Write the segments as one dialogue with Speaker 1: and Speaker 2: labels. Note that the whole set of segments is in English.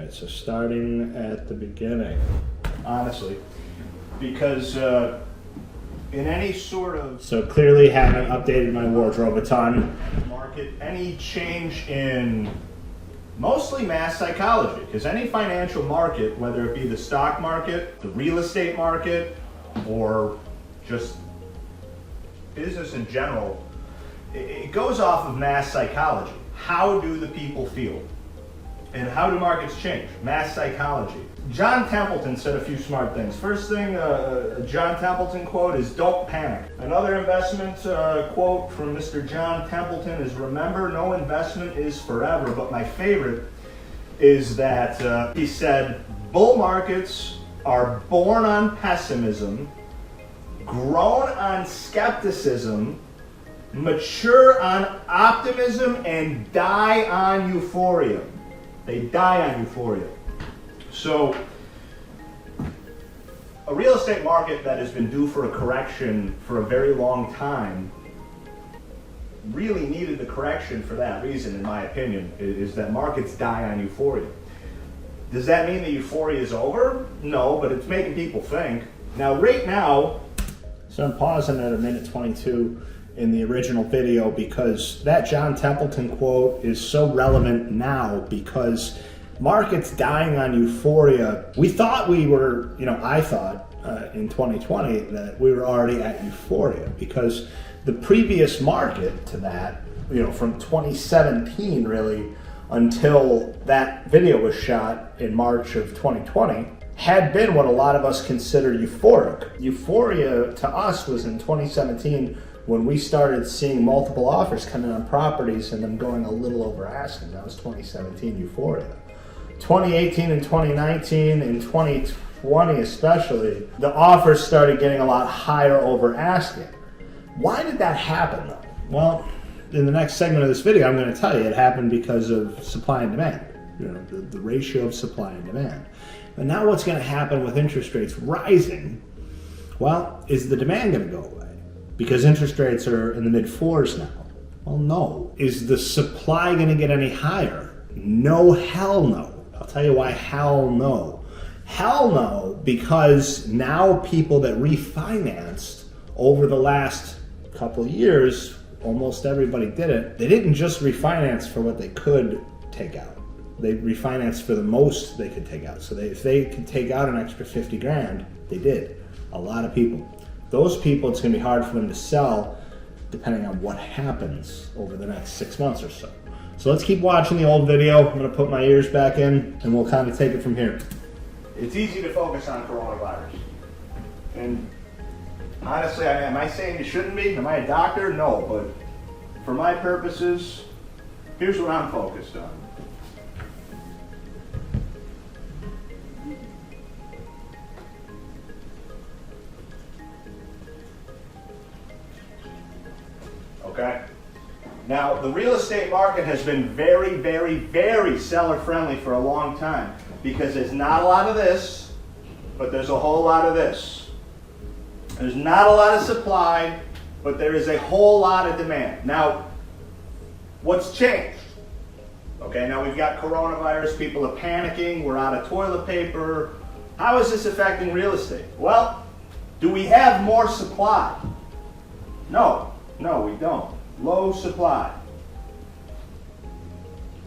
Speaker 1: right, so starting at the beginning, honestly, because in any sort of... So clearly haven't updated my wardrobe a ton. Market, any change in mostly mass psychology, because any financial market, whether it be the stock market, the real estate market, or just business in general, it goes off of mass psychology. How do the people feel? And how do markets change? Mass psychology. John Templeton said a few smart things. First thing, a John Templeton quote is, "Don't panic." Another investment quote from Mr. John Templeton is, "Remember, no investment is forever." But my favorite is that he said, "Bull markets are born on pessimism, grown on skepticism, mature on optimism, and die on euphoria." They die on euphoria. So, a real estate market that has been due for a correction for a very long time really needed the correction for that reason, in my opinion, is that markets die on euphoria. Does that mean the euphoria is over? No, but it's making people think. Now, right now, so I'm pausing at a minute 22 in the original video because that John Templeton quote is so relevant now, because markets dying on euphoria, we thought we were, I thought in 2020 that we were already at euphoria, because the previous market to that, from 2017 really until that video was shot in March of 2020, had been what a lot of us consider euphoric. Euphoria to us was in 2017 when we started seeing multiple offers come in on properties and them going a little over asking. That was 2017 euphoria. 2018 and 2019 and 2020 especially, the offers started getting a lot higher over asking. Why did that happen though? Well, in the next segment of this video, I'm going to tell you it happened because of supply and demand. The ratio of supply and demand. But now what's going to happen with interest rates rising? Well, is the demand going to go away? Because interest rates are in the mid-4s now. Well, no. Is the supply going to get any higher? No, hell no. I'll tell you why hell no. Hell no, because now people that refinanced over the last couple of years, almost everybody did it, they didn't just refinance for what they could take out. They refinanced for the most they could take out. So if they could take out an extra 50 grand, they did. A lot of people. Those people, it's going to be hard for them to sell depending on what happens over the next 6 months or so. So let's keep watching the old video. I'm going to put my ears back in and we'll kind of take it from here. It's easy to focus on coronavirus. And honestly, am I saying you shouldn't be? Am I a doctor? No, but for my purposes, here's what I'm focused on. Okay? Now, the real estate market has been very, very, very seller friendly for a long time, because there's not a lot of this, but there's a whole lot of this. There's not a lot of supply, but there is a whole lot of demand. Now, what's changed? Okay, now we've got coronavirus, people are panicking, we're out of toilet paper. How is this affecting real estate? Well, do we have more supply? No, we don't. Low supply.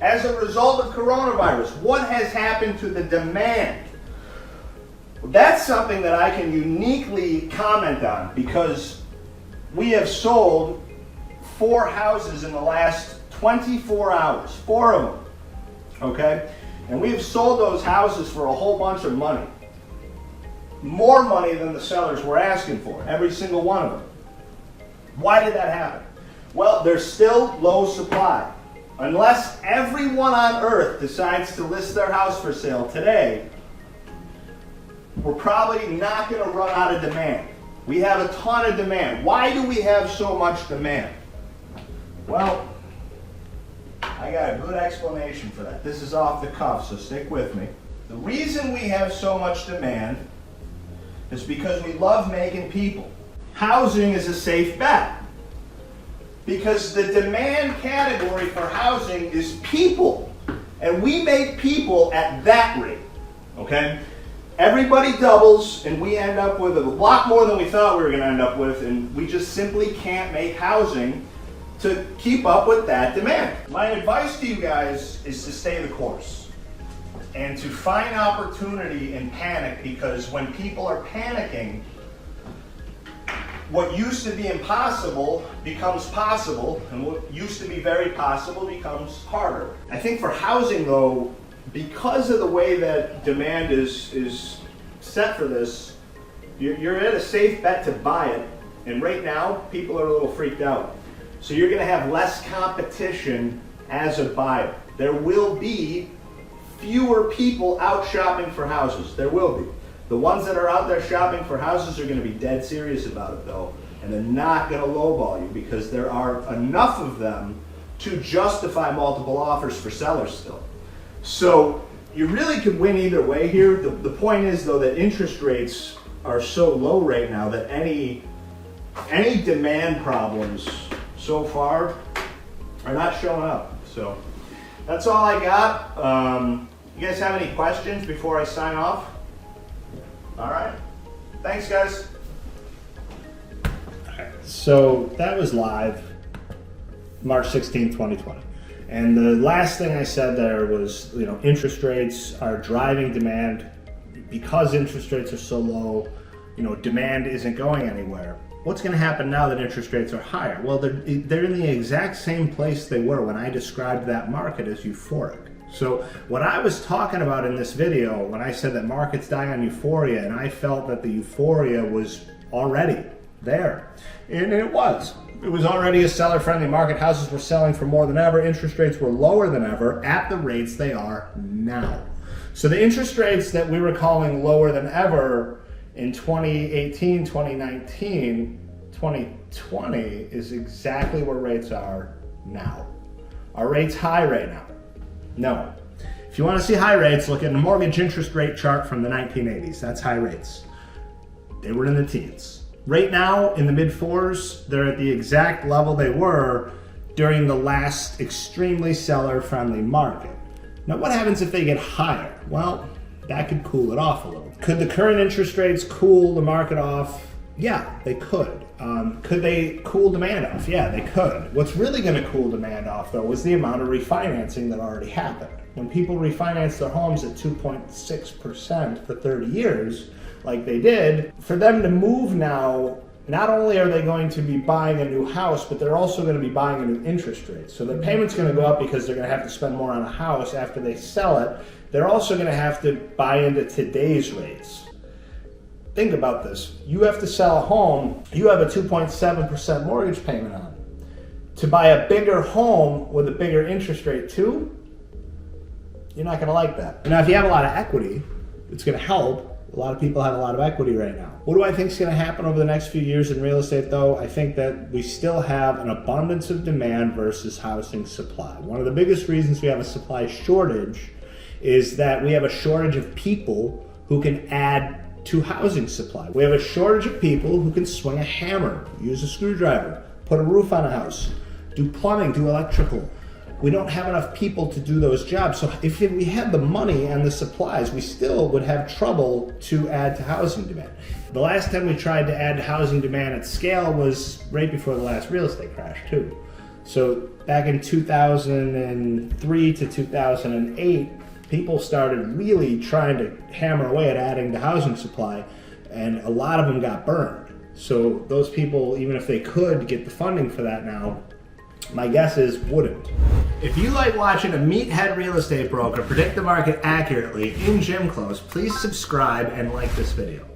Speaker 1: As a result of coronavirus, what has happened to the demand? That's something that I can uniquely comment on, because we have sold 4 houses in the last 24 hours, 4 of them, okay? And we've sold those houses for a whole bunch of money. More money than the sellers were asking for, every single one of them. Why did that happen? Well, there's still low supply. Unless everyone on earth decides to list their house for sale today, we're probably not going to run out of demand. We have a ton of demand. Why do we have so much demand? Well, I got a good explanation for that. This is off the cuff, so stick with me. The reason we have so much demand is because we love making people. Housing is a safe bet, because the demand category for housing is people. And we make people at that rate, okay? Everybody doubles, and we end up with a lot more than we thought we were going to end up with, and we just simply can't make housing to keep up with that demand. My advice to you guys is to stay the course and to find opportunity in panic, because when people are panicking, what used to be impossible becomes possible, and what used to be very possible becomes harder. I think for housing though, because of the way that demand is set for this, you're at a safe bet to buy it, and right now people are a little freaked out. So you're going to have less competition as a buyer. There will be fewer people out shopping for houses. There will be. The ones that are out there shopping for houses are going to be dead serious about it though, and they're not going to lowball you, because there are enough of them to justify multiple offers for sellers still. So you really could win either way here. The point is though that interest rates are so low right now that any demand problems so far are not showing up. So that's all I got. You guys have any questions before I sign off? All right. Thanks, guys.
Speaker 2: All right. So that was live March 16, 2020. And the last thing I said there was, interest rates are driving demand. Because interest rates are so low, demand isn't going anywhere. What's going to happen now that interest rates are higher? Well, they're in the exact same place they were when I described that market as euphoric. So what I was talking about in this video, when I said that markets die on euphoria, and I felt that the euphoria was already there, and it was. It was already a seller-friendly market. Houses were selling for more than ever. Interest rates were lower than ever at the rates they are now. So the interest rates that we were calling lower than ever in 2018, 2019, 2020 is exactly where rates are now. Are rates high right now? No. If you want to see high rates, look at the mortgage interest rate chart from the 1980s. That's high rates. They were in the teens. Right now, in the mid-4s, they're at the exact level they were during the last extremely seller-friendly market. Now, what happens if they get higher? Well, that could cool it off a little. Could the current interest rates cool the market off? Yeah, they could. Could they cool demand off? Yeah, they could. What's really going to cool demand off, though, is the amount of refinancing that already happened. When people refinance their homes at 2.6% for 30 years, like they did, for them to move now, not only are they going to be buying a new house, but they're also going to be buying a new interest rate. So the payment's going to go up because they're going to have to spend more on a house after they sell it. They're also going to have to buy into today's rates. Think about this. You have to sell a home you have a 2.7% mortgage payment on. To buy a bigger home with a bigger interest rate too, you're not going to like that. Now, if you have a lot of equity, it's going to help. A lot of people have a lot of equity right now. What do I think is going to happen over the next few years in real estate, though? I think that we still have an abundance of demand versus housing supply. One of the biggest reasons we have a supply shortage is that we have a shortage of people who can add to housing supply. We have a shortage of people who can swing a hammer, use a screwdriver, put a roof on a house, do plumbing, do electrical. We don't have enough people to do those jobs. So if we had the money and the supplies, we still would have trouble to add to housing demand. The last time we tried to add to housing demand at scale was right before the last real estate crash too. So back in 2003 to 2008, people started really trying to hammer away at adding to housing supply, and a lot of them got burned. So those people, even if they could get the funding for that now, my guess is wouldn't. If you like watching a meathead real estate broker predict the market accurately in gym clothes, please subscribe and like this video.